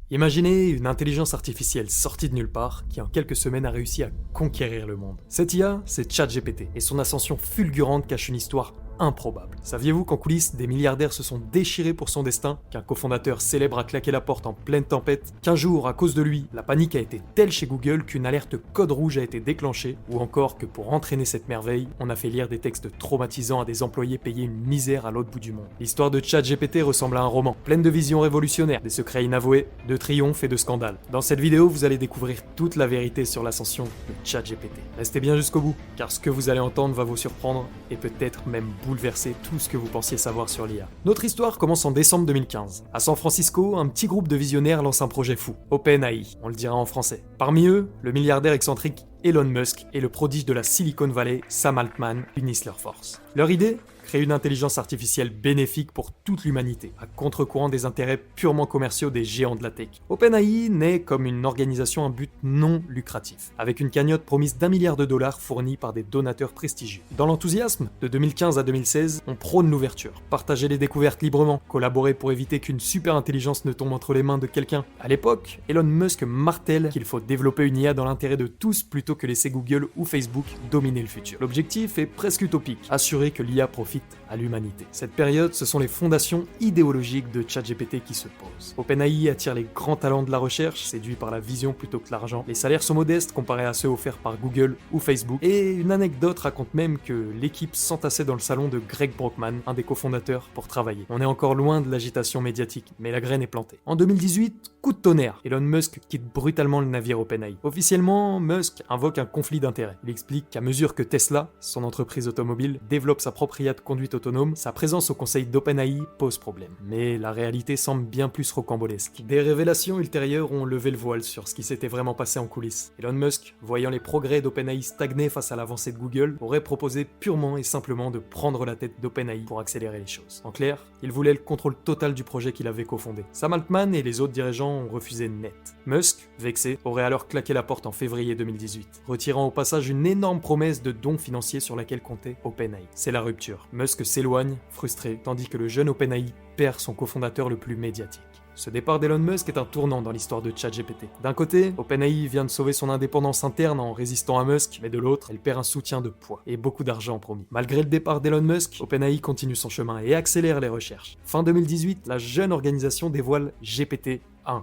Imaginez une intelligence artificielle sortie de nulle part qui en quelques semaines a réussi à conquérir le monde. Cette IA, c'est ChatGPT, et son ascension fulgurante cache une histoire improbable. Saviez-vous qu'en coulisses, des milliardaires se sont déchirés pour son destin, qu'un cofondateur célèbre a claqué la porte en pleine tempête, qu'un jour, à cause de lui, la panique a été telle chez Google qu'une alerte code rouge a été déclenchée, ou encore que pour entraîner cette merveille, on a fait lire des textes traumatisants à des employés payés une misère à l'autre bout du monde. L'histoire de ChatGPT ressemble à un roman, pleine de visions révolutionnaires, des secrets inavoués, de triomphes et de scandales. Dans cette vidéo, vous allez découvrir toute la vérité sur l'ascension de ChatGPT. Restez bien jusqu'au bout, car ce que vous allez entendre va vous surprendre et peut-être même bouleverser tout ce que vous pensiez savoir sur l'IA. Notre histoire commence en décembre 2015. À San Francisco, un petit groupe de visionnaires lance un projet fou, OpenAI, on le dira en français. Parmi eux, le milliardaire excentrique Elon Musk et le prodige de la Silicon Valley, Sam Altman, unissent leurs forces. Leur idée ? Créer une intelligence artificielle bénéfique pour toute l'humanité, à contre-courant des intérêts purement commerciaux des géants de la tech. OpenAI naît comme une organisation à but non lucratif, avec une cagnotte promise d'1 milliard de dollars fournie par des donateurs prestigieux. Dans l'enthousiasme, de 2015 à 2016, on prône l'ouverture, partager les découvertes librement, collaborer pour éviter qu'une super intelligence ne tombe entre les mains de quelqu'un. À l'époque, Elon Musk martèle qu'il faut développer une IA dans l'intérêt de tous plutôt que laisser Google ou Facebook dominer le futur. L'objectif est presque utopique, assurer que l'IA profite à l'humanité. Cette période, ce sont les fondations idéologiques de ChatGPT qui se posent. OpenAI attire les grands talents de la recherche, séduits par la vision plutôt que l'argent. Les salaires sont modestes comparés à ceux offerts par Google ou Facebook. Et une anecdote raconte même que l'équipe s'entassait dans le salon de Greg Brockman, un des cofondateurs, pour travailler. On est encore loin de l'agitation médiatique, mais la graine est plantée. En 2018, coup de tonnerre, Elon Musk quitte brutalement le navire OpenAI. Officiellement, Musk invoque un conflit d'intérêts. Il explique qu'à mesure que Tesla, son entreprise automobile, développe sa propre IA de conduite autonome, sa présence au conseil d'OpenAI pose problème. Mais la réalité semble bien plus rocambolesque. Des révélations ultérieures ont levé le voile sur ce qui s'était vraiment passé en coulisses. Elon Musk, voyant les progrès d'OpenAI stagner face à l'avancée de Google, aurait proposé purement et simplement de prendre la tête d'OpenAI pour accélérer les choses. En clair, il voulait le contrôle total du projet qu'il avait cofondé. Sam Altman et les autres dirigeants ont refusé net. Musk, vexé, aurait alors claqué la porte en février 2018, retirant au passage une énorme promesse de dons financiers sur laquelle comptait OpenAI. C'est la rupture. Musk s'éloigne, frustré, tandis que le jeune OpenAI perd son cofondateur le plus médiatique. Ce départ d'Elon Musk est un tournant dans l'histoire de ChatGPT. D'un côté, OpenAI vient de sauver son indépendance interne en résistant à Musk, mais de l'autre, elle perd un soutien de poids et beaucoup d'argent promis. Malgré le départ d'Elon Musk, OpenAI continue son chemin et accélère les recherches. Fin 2018, la jeune organisation dévoile GPT-1.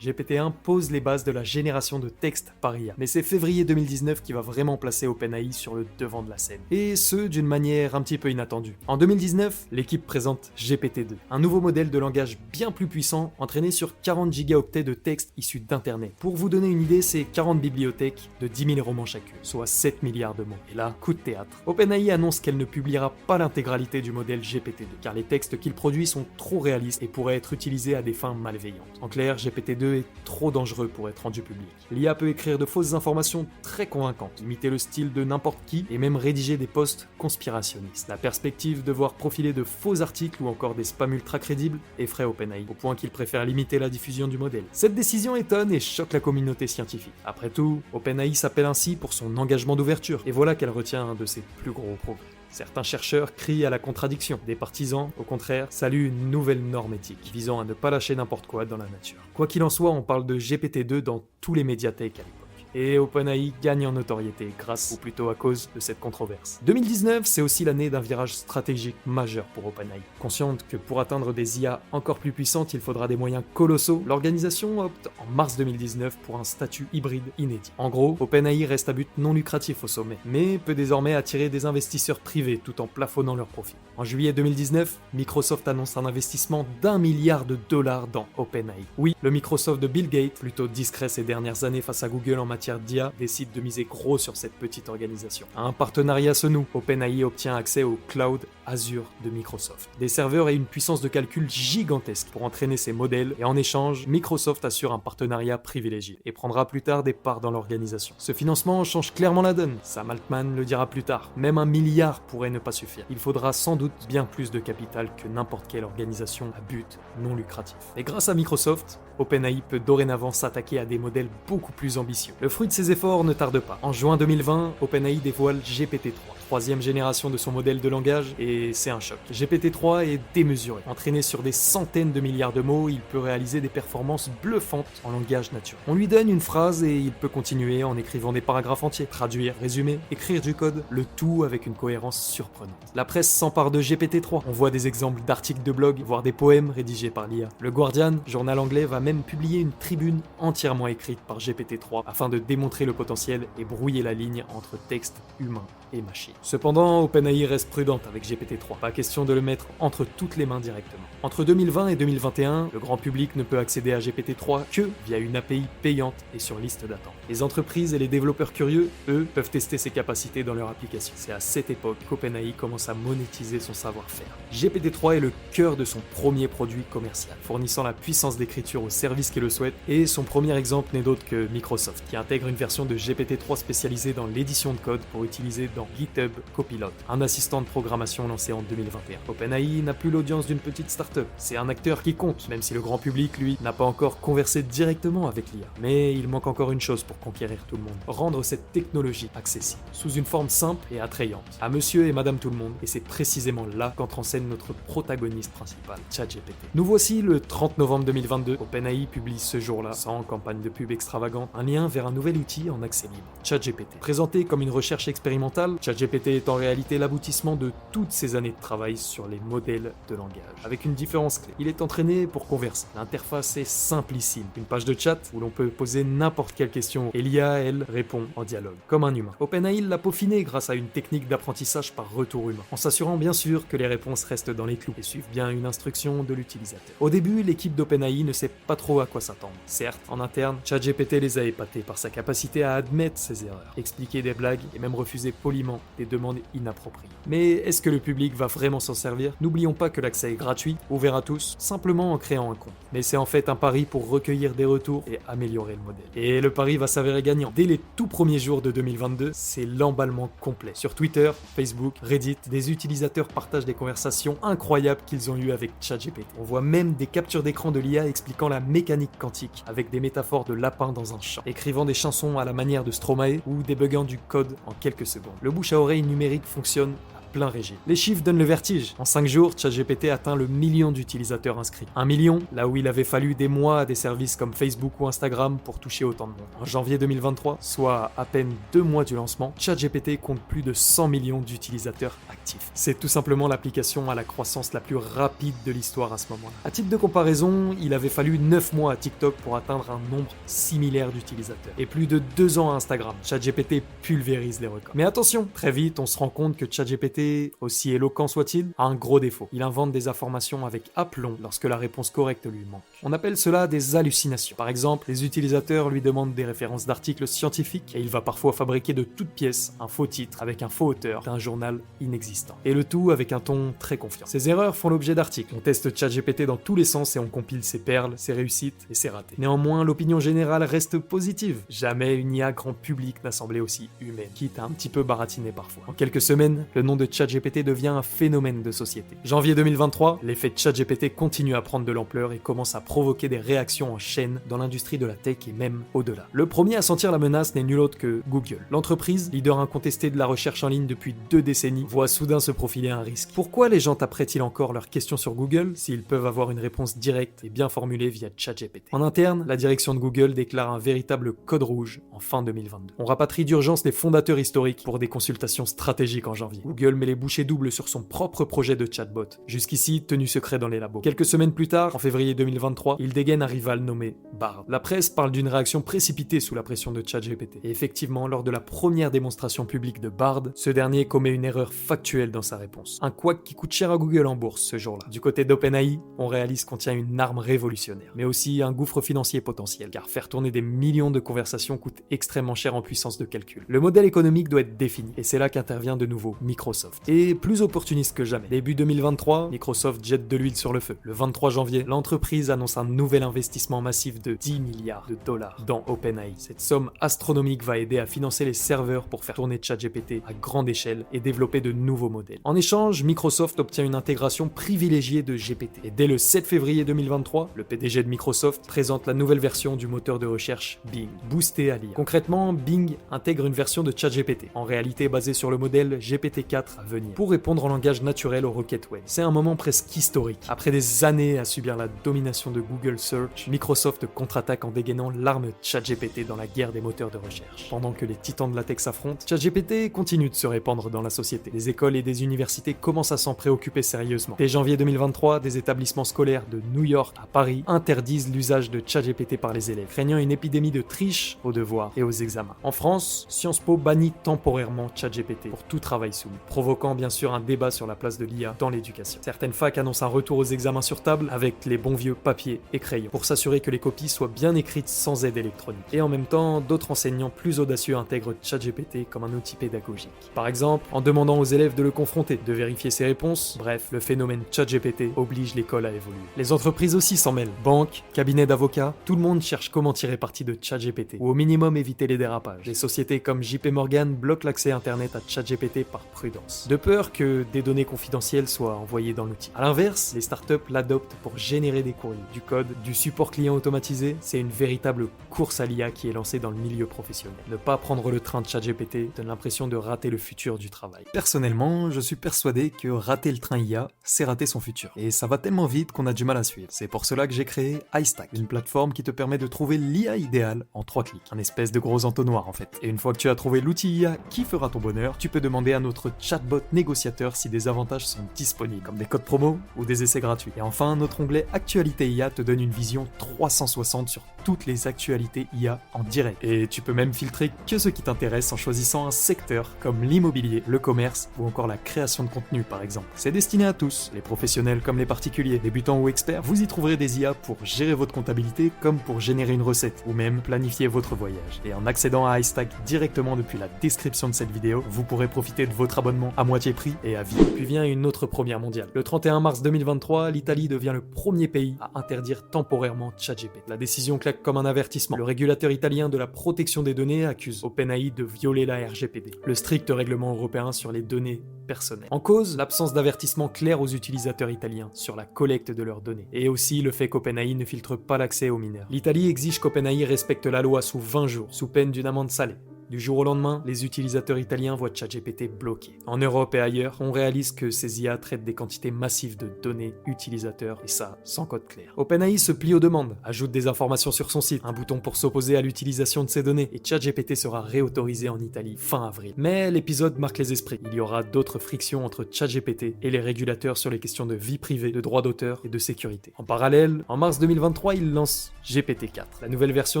GPT-1 pose les bases de la génération de textes par IA. Mais c'est février 2019 qui va vraiment placer OpenAI sur le devant de la scène. Et ce, d'une manière un petit peu inattendue. En 2019, l'équipe présente GPT-2, un nouveau modèle de langage bien plus puissant, entraîné sur 40 gigaoctets de textes issus d'Internet. Pour vous donner une idée, c'est 40 bibliothèques de 10 000 romans chacune, soit 7 milliards de mots. Et là, coup de théâtre. OpenAI annonce qu'elle ne publiera pas l'intégralité du modèle GPT-2, car les textes qu'il produit sont trop réalistes et pourraient être utilisés à des fins malveillantes. En clair, GPT-2 est trop dangereux pour être rendu public. L'IA peut écrire de fausses informations très convaincantes, imiter le style de n'importe qui et même rédiger des posts conspirationnistes. La perspective de voir profiler de faux articles ou encore des spams ultra crédibles effraie OpenAI, au point qu'il préfère limiter la diffusion du modèle. Cette décision étonne et choque la communauté scientifique. Après tout, OpenAI s'appelle ainsi pour son engagement d'ouverture, et voilà qu'elle retient un de ses plus gros progrès. Certains chercheurs crient à la contradiction. Des partisans, au contraire, saluent une nouvelle norme éthique, visant à ne pas lâcher n'importe quoi dans la nature. Quoi qu'il en soit, on parle de GPT-2 dans tous les médiathèques à l'époque. Et OpenAI gagne en notoriété grâce, ou plutôt à cause, de cette controverse. 2019, c'est aussi l'année d'un virage stratégique majeur pour OpenAI. Consciente que pour atteindre des IA encore plus puissantes, il faudra des moyens colossaux, l'organisation opte en mars 2019 pour un statut hybride inédit. En gros, OpenAI reste à but non lucratif au sommet, mais peut désormais attirer des investisseurs privés tout en plafonnant leurs profits. En juillet 2019, Microsoft annonce un investissement d'1 milliard de dollars dans OpenAI. Oui, le Microsoft de Bill Gates, plutôt discret ces dernières années face à Google en matière d'IA, décide de miser gros sur cette petite organisation. Un partenariat se noue. OpenAI obtient accès au cloud Azure de Microsoft. Des serveurs et une puissance de calcul gigantesque pour entraîner ces modèles, et en échange, Microsoft assure un partenariat privilégié et prendra plus tard des parts dans l'organisation. Ce financement change clairement la donne. Sam Altman le dira plus tard. Même 1 milliard pourrait ne pas suffire. Il faudra sans doute bien plus de capital que n'importe quelle organisation à but non lucratif. Et grâce à Microsoft, OpenAI peut dorénavant s'attaquer à des modèles beaucoup plus ambitieux. Le Le fruit de ses efforts ne tarde pas. En juin 2020, OpenAI dévoile GPT-3, troisième génération de son modèle de langage, et c'est un choc. GPT-3 est démesuré. Entraîné sur des centaines de milliards de mots, il peut réaliser des performances bluffantes en langage naturel. On lui donne une phrase et il peut continuer en écrivant des paragraphes entiers, traduire, résumer, écrire du code, le tout avec une cohérence surprenante. La presse s'empare de GPT-3. On voit des exemples d'articles de blog, voire des poèmes rédigés par l'IA. Le Guardian, journal anglais, va même publier une tribune entièrement écrite par GPT-3 afin de démontrer le potentiel et brouiller la ligne entre texte humain et machine. Cependant, OpenAI reste prudente avec GPT-3. Pas question de le mettre entre toutes les mains directement. Entre 2020 et 2021, le grand public ne peut accéder à GPT-3 que via une API payante et sur liste d'attente. Les entreprises et les développeurs curieux, eux, peuvent tester ses capacités dans leur application. C'est à cette époque qu'OpenAI commence à monétiser son savoir-faire. GPT-3 est le cœur de son premier produit commercial, fournissant la puissance d'écriture aux services qui le souhaitent, et son premier exemple n'est d'autre que Microsoft, qui intègre une version de GPT-3 spécialisée dans l'édition de code pour utiliser dans GitHub Copilot, un assistant de programmation lancé en 2021. OpenAI n'a plus l'audience d'une petite start-up, c'est un acteur qui compte, même si le grand public, lui, n'a pas encore conversé directement avec l'IA. Mais il manque encore une chose pour conquérir tout le monde, rendre cette technologie accessible, sous une forme simple et attrayante, à monsieur et madame tout le monde, et c'est précisément là qu'entre en scène notre protagoniste principal, ChatGPT. Nous voici le 30 novembre 2022, OpenAI publie ce jour-là, sans campagne de pub extravagante, un lien vers un nouvel outil en accès libre, ChatGPT. Présenté comme une recherche expérimentale, ChatGPT est en réalité l'aboutissement de toutes ces années de travail sur les modèles de langage, avec une différence clé. Il est entraîné pour converser. L'interface est simplissime. Une page de chat où l'on peut poser n'importe quelle question et l'IA, elle, répond en dialogue, comme un humain. OpenAI l'a peaufiné grâce à une technique d'apprentissage par retour humain, en s'assurant bien sûr que les réponses restent dans les clous et suivent bien une instruction de l'utilisateur. Au début, l'équipe d'OpenAI ne sait pas trop à quoi s'attendre. Certes, en interne, ChatGPT les a épatés par sa capacité à admettre ses erreurs, expliquer des blagues et même refuser poliment des demandes inappropriées. Mais est-ce que le public va vraiment s'en servir? N'oublions pas que l'accès est gratuit, ouvert à tous, simplement en créant un compte. Mais c'est en fait un pari pour recueillir des retours et améliorer le modèle. Et le pari va s'avérer gagnant. Dès les tout premiers jours de 2022, c'est l'emballement complet. Sur Twitter, Facebook, Reddit, des utilisateurs partagent des conversations incroyables qu'ils ont eues avec ChatGPT. On voit même des captures d'écran de l'IA expliquant la mécanique quantique, avec des métaphores de lapins dans un champ, écrivant des chansons à la manière de Stromae ou débuguant du code en quelques secondes. Le bouche à oreille numérique fonctionne plein régime. Les chiffres donnent le vertige. En 5 jours, ChatGPT atteint le million d'utilisateurs inscrits. 1 million, là où il avait fallu des mois à des services comme Facebook ou Instagram pour toucher autant de monde. En janvier 2023, soit à peine 2 mois du lancement, ChatGPT compte plus de 100 millions d'utilisateurs actifs. C'est tout simplement l'application à la croissance la plus rapide de l'histoire à ce moment-là. À titre de comparaison, il avait fallu 9 mois à TikTok pour atteindre un nombre similaire d'utilisateurs. Et plus de 2 ans à Instagram. ChatGPT pulvérise les records. Mais attention, très vite, on se rend compte que ChatGPT, aussi éloquent soit-il, a un gros défaut. Il invente des informations avec aplomb lorsque la réponse correcte lui manque. On appelle cela des hallucinations. Par exemple, les utilisateurs lui demandent des références d'articles scientifiques et il va parfois fabriquer de toutes pièces un faux titre avec un faux auteur d'un journal inexistant. Et le tout avec un ton très confiant. Ces erreurs font l'objet d'articles. On teste ChatGPT dans tous les sens et on compile ses perles, ses réussites et ses ratés. Néanmoins, l'opinion générale reste positive. Jamais une IA grand public n'a semblé aussi humaine, quitte à un petit peu baratiner parfois. En quelques semaines, le nom de ChatGPT devient un phénomène de société. Janvier 2023, l'effet de ChatGPT continue à prendre de l'ampleur et commence à provoquer des réactions en chaîne dans l'industrie de la tech et même au-delà. Le premier à sentir la menace n'est nul autre que Google. L'entreprise, leader incontesté de la recherche en ligne depuis 2 décennies, voit soudain se profiler un risque. Pourquoi les gens taperaient-ils encore leurs questions sur Google s'ils peuvent avoir une réponse directe et bien formulée via ChatGPT? En interne, la direction de Google déclare un véritable code rouge en fin 2022. On rapatrie d'urgence les fondateurs historiques pour des consultations stratégiques en janvier. Google met les bouchées doubles sur son propre projet de chatbot, jusqu'ici tenu secret dans les labos. Quelques semaines plus tard, en février 2023, il dégaine un rival nommé Bard. La presse parle d'une réaction précipitée sous la pression de ChatGPT. Et effectivement, lors de la première démonstration publique de Bard, ce dernier commet une erreur factuelle dans sa réponse. Un couac qui coûte cher à Google en bourse ce jour-là. Du côté d'OpenAI, on réalise qu'on tient une arme révolutionnaire, mais aussi un gouffre financier potentiel, car faire tourner des millions de conversations coûte extrêmement cher en puissance de calcul. Le modèle économique doit être défini, et c'est là qu'intervient de nouveau Microsoft. Microsoft. Et plus opportuniste que jamais. Début 2023, Microsoft jette de l'huile sur le feu. Le 23 janvier, l'entreprise annonce un nouvel investissement massif de 10 milliards de dollars dans OpenAI. Cette somme astronomique va aider à financer les serveurs pour faire tourner ChatGPT à grande échelle et développer de nouveaux modèles. En échange, Microsoft obtient une intégration privilégiée de GPT. Et dès le 7 février 2023, le PDG de Microsoft présente la nouvelle version du moteur de recherche Bing, boosté à l'IA. Concrètement, Bing intègre une version de ChatGPT, en réalité basée sur le modèle GPT-4 à venir, pour répondre en langage naturel aux requêtes web. C'est un moment presque historique. Après des années à subir la domination de Google Search, Microsoft contre-attaque en dégainant l'arme ChatGPT dans la guerre des moteurs de recherche. Pendant que les titans de la tech s'affrontent, ChatGPT continue de se répandre dans la société. Des écoles et des universités commencent à s'en préoccuper sérieusement. Dès janvier 2023, des établissements scolaires de New York à Paris interdisent l'usage de ChatGPT par les élèves, craignant une épidémie de triche aux devoirs et aux examens. En France, Sciences Po bannit temporairement ChatGPT pour tout travail soumis, provoquant bien sûr un débat sur la place de l'IA dans l'éducation. Certaines facs annoncent un retour aux examens sur table avec les bons vieux papier et crayon, pour s'assurer que les copies soient bien écrites sans aide électronique. Et en même temps, d'autres enseignants plus audacieux intègrent ChatGPT comme un outil pédagogique. Par exemple, en demandant aux élèves de le confronter, de vérifier ses réponses. Bref, le phénomène ChatGPT oblige l'école à évoluer. Les entreprises aussi s'en mêlent. Banques, cabinets d'avocats, tout le monde cherche comment tirer parti de ChatGPT, ou au minimum éviter les dérapages. Les sociétés comme JP Morgan bloquent l'accès internet à ChatGPT par prudence, de peur que des données confidentielles soient envoyées dans l'outil. A l'inverse, les startups l'adoptent pour générer des courriers, du code, du support client automatisé. C'est une véritable course à l'IA qui est lancée dans le milieu professionnel. Ne pas prendre le train de ChatGPT donne l'impression de rater le futur du travail. Personnellement, je suis persuadé que rater le train IA, c'est rater son futur. Et ça va tellement vite qu'on a du mal à suivre. C'est pour cela que j'ai créé iStack, une plateforme qui te permet de trouver l'IA idéale en 3 clics. Un espèce de gros entonnoir en fait. Et une fois que tu as trouvé l'outil IA qui fera ton bonheur, tu peux demander à notre chatbot négociateur si des avantages sont disponibles, comme des codes promo ou des essais gratuits. Et enfin, notre onglet Actualité IA te donne une vision 360 sur toutes les actualités IA en direct. Et tu peux même filtrer que ce qui t'intéresse en choisissant un secteur comme l'immobilier, le commerce ou encore la création de contenu par exemple. C'est destiné à tous, les professionnels comme les particuliers, débutants ou experts. Vous y trouverez des IA pour gérer votre comptabilité comme pour générer une recette ou même planifier votre voyage. Et en accédant à iStack directement depuis la description de cette vidéo, vous pourrez profiter de votre abonnement à moitié prix et à vie. Puis vient une autre première mondiale. Le 31 mars 2023, l'Italie devient le premier pays à interdire temporairement ChatGPT. La décision claque comme un avertissement. Le régulateur italien de la protection des données accuse OpenAI de violer la RGPD, le strict règlement européen sur les données personnelles. En cause, l'absence d'avertissement clair aux utilisateurs italiens sur la collecte de leurs données, et aussi le fait qu'OpenAI ne filtre pas l'accès aux mineurs. L'Italie exige qu'OpenAI respecte la loi sous 20 jours, sous peine d'une amende salée. Du jour au lendemain, les utilisateurs italiens voient ChatGPT bloqué. En Europe et ailleurs, on réalise que ces IA traitent des quantités massives de données utilisateurs, et ça, sans code clair. OpenAI se plie aux demandes, ajoute des informations sur son site, un bouton pour s'opposer à l'utilisation de ces données, et ChatGPT sera réautorisé en Italie fin avril. Mais l'épisode marque les esprits. Il y aura d'autres frictions entre ChatGPT et les régulateurs sur les questions de vie privée, de droits d'auteur et de sécurité. En parallèle, en mars 2023, il lance GPT-4, la nouvelle version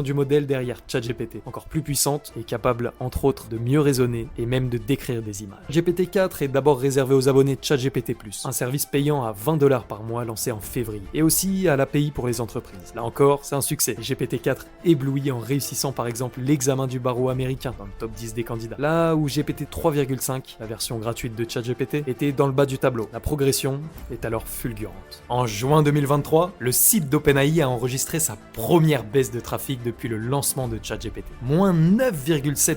du modèle derrière ChatGPT, encore plus puissante et capable entre autres de mieux raisonner et même de décrire des images. GPT-4 est d'abord réservé aux abonnés de ChatGPT+, un service payant à 20 $ par mois lancé en février, et aussi à l'API pour les entreprises. Là encore, c'est un succès. GPT-4 éblouit en réussissant par exemple l'examen du barreau américain dans le top 10 des candidats. Là où GPT 3.5, la version gratuite de ChatGPT, était dans le bas du tableau. La progression est alors fulgurante. En juin 2023, le site d'OpenAI a enregistré sa première baisse de trafic depuis le lancement de ChatGPT. Moins 9,7%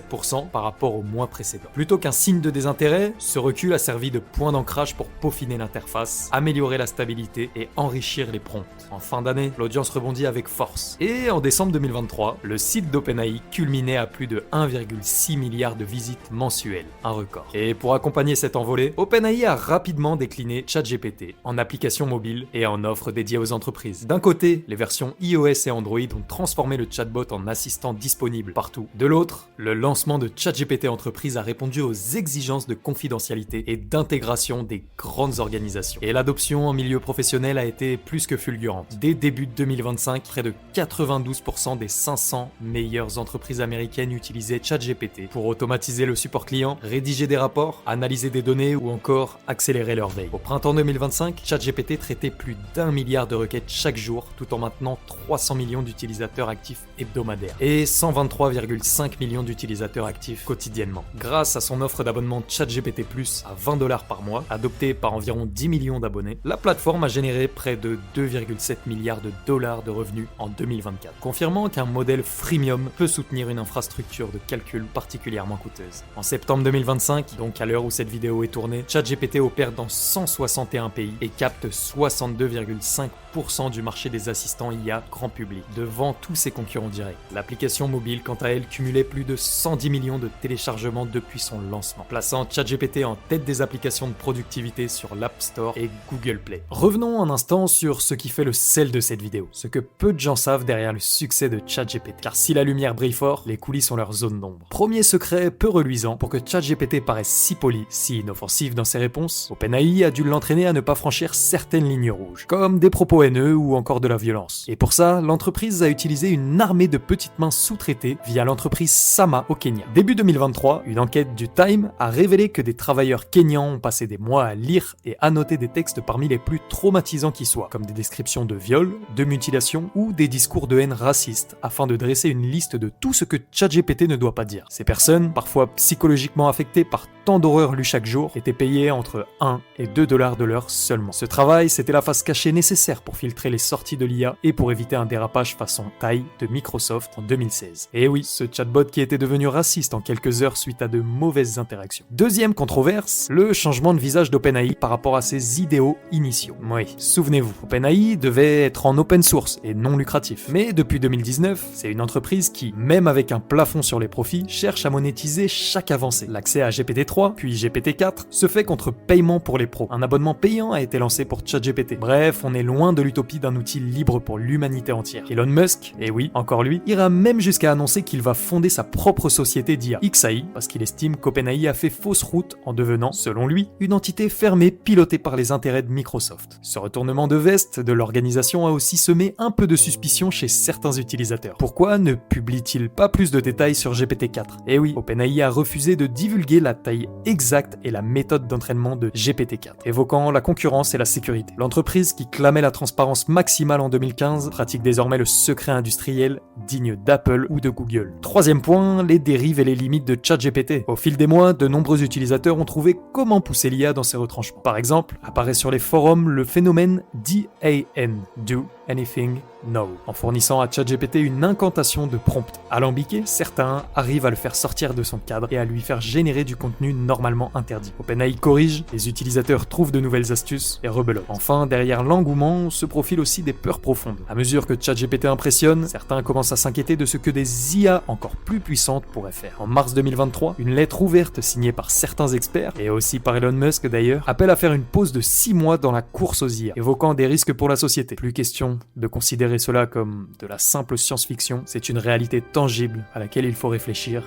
par rapport au mois précédent. Plutôt qu'un signe de désintérêt, ce recul a servi de point d'ancrage pour peaufiner l'interface, améliorer la stabilité et enrichir les prompts. En fin d'année, l'audience rebondit avec force. Et en décembre 2023, le site d'OpenAI culminait à plus de 1,6 milliard de visites mensuelles, un record. Et pour accompagner cette envolée, OpenAI a rapidement décliné ChatGPT en application mobile et en offre dédiée aux entreprises. D'un côté, les versions iOS et Android ont transformé le chatbot en assistant disponible partout. De l'autre, le lancement de ChatGPT Entreprise a répondu aux exigences de confidentialité et d'intégration des grandes organisations. Et l'adoption en milieu professionnel a été plus que fulgurante. Dès début 2025, près de 92% des 500 meilleures entreprises américaines utilisaient ChatGPT pour automatiser le support client, rédiger des rapports, analyser des données ou encore accélérer leur veille. Au printemps 2025, ChatGPT traitait plus d'1 milliard de requêtes chaque jour, tout en maintenant 300 millions d'utilisateurs actifs hebdomadaires et 123,5 millions d'utilisateurs utilisateurs actifs quotidiennement. Grâce à son offre d'abonnement ChatGPT+, à $20 par mois, adoptée par environ 10 millions d'abonnés, la plateforme a généré près de 2,7 milliards de dollars de revenus en 2024, confirmant qu'un modèle freemium peut soutenir une infrastructure de calcul particulièrement coûteuse. En septembre 2025, donc à l'heure où cette vidéo est tournée, ChatGPT opère dans 161 pays et capte 62,5% du marché des assistants IA grand public, devant tous ses concurrents directs. L'application mobile, quant à elle, cumulait plus de 110 millions de téléchargements depuis son lancement, plaçant ChatGPT en tête des applications de productivité sur l'App Store et Google Play. Revenons un instant sur ce qui fait le sel de cette vidéo, ce que peu de gens savent derrière le succès de ChatGPT, car si la lumière brille fort, les coulisses ont leur zone d'ombre. Premier secret peu reluisant, pour que ChatGPT paraisse si poli, si inoffensif dans ses réponses, OpenAI a dû l'entraîner à ne pas franchir certaines lignes rouges, comme des propos haineux ou encore de la violence. Et pour ça, l'entreprise a utilisé une armée de petites mains sous-traitées via l'entreprise Sama au Kenya. Début 2023, une enquête du Time a révélé que des travailleurs kenyans ont passé des mois à lire et annoter des textes parmi les plus traumatisants qui soient, comme des descriptions de viols, de mutilations ou des discours de haine raciste, afin de dresser une liste de tout ce que ChatGPT ne doit pas dire. Ces personnes, parfois psychologiquement affectées par tant d'horreurs lues chaque jour, étaient payées entre 1 et 2 dollars de l'heure seulement. Ce travail, c'était la face cachée nécessaire pour filtrer les sorties de l'IA et pour éviter un dérapage façon taille de Microsoft en 2016. Et oui, ce chatbot qui était devenu raciste en quelques heures suite à de mauvaises interactions. Deuxième controverse, le changement de visage d'OpenAI par rapport à ses idéaux initiaux. Oui, souvenez-vous, OpenAI devait être en open source et non lucratif. Mais depuis 2019, c'est une entreprise qui, même avec un plafond sur les profits, cherche à monétiser chaque avancée. L'accès à GPT-3, puis GPT-4, se fait contre paiement pour les pros. Un abonnement payant a été lancé pour ChatGPT. Bref, on est loin de l'utopie d'un outil libre pour l'humanité entière. Elon Musk, et oui, encore lui, ira même jusqu'à annoncer qu'il va fonder sa propre société d'IA, XAI, parce qu'il estime qu'OpenAI a fait fausse route en devenant, selon lui, une entité fermée pilotée par les intérêts de Microsoft. Ce retournement de veste de l'organisation a aussi semé un peu de suspicion chez certains utilisateurs. Pourquoi ne publie-t-il pas plus de détails sur GPT-4 ? Et oui, OpenAI a refusé de divulguer la taille exacte et la méthode d'entraînement de GPT-4, évoquant la concurrence et la sécurité. L'entreprise qui clamait la transparence maximale en 2015 pratique désormais le secret industriel digne d'Apple ou de Google. Troisième point, les dérives et les limites de ChatGPT. Au fil des mois, de nombreux utilisateurs ont trouvé comment pousser l'IA dans ses retranchements. Par exemple, apparaît sur les forums le phénomène DAN, Do Anything No. En fournissant à ChatGPT une incantation de prompt alambiqué, certains arrivent à le faire sortir de son cadre et à lui faire générer du contenu normalement interdit. OpenAI corrige, les utilisateurs trouvent de nouvelles astuces et rebelotent. Enfin, derrière l'engouement se profilent aussi des peurs profondes. À mesure que ChatGPT impressionne, certains commencent à s'inquiéter de ce que des IA encore plus puissantes pourraient faire. En mars 2023, une lettre ouverte signée par certains experts, et aussi par Elon Musk d'ailleurs, appelle à faire une pause de 6 mois dans la course aux IA, évoquant des risques pour la société. Plus question de considérer cela comme de la simple science-fiction, c'est une réalité tangible à laquelle il faut réfléchir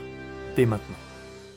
dès maintenant.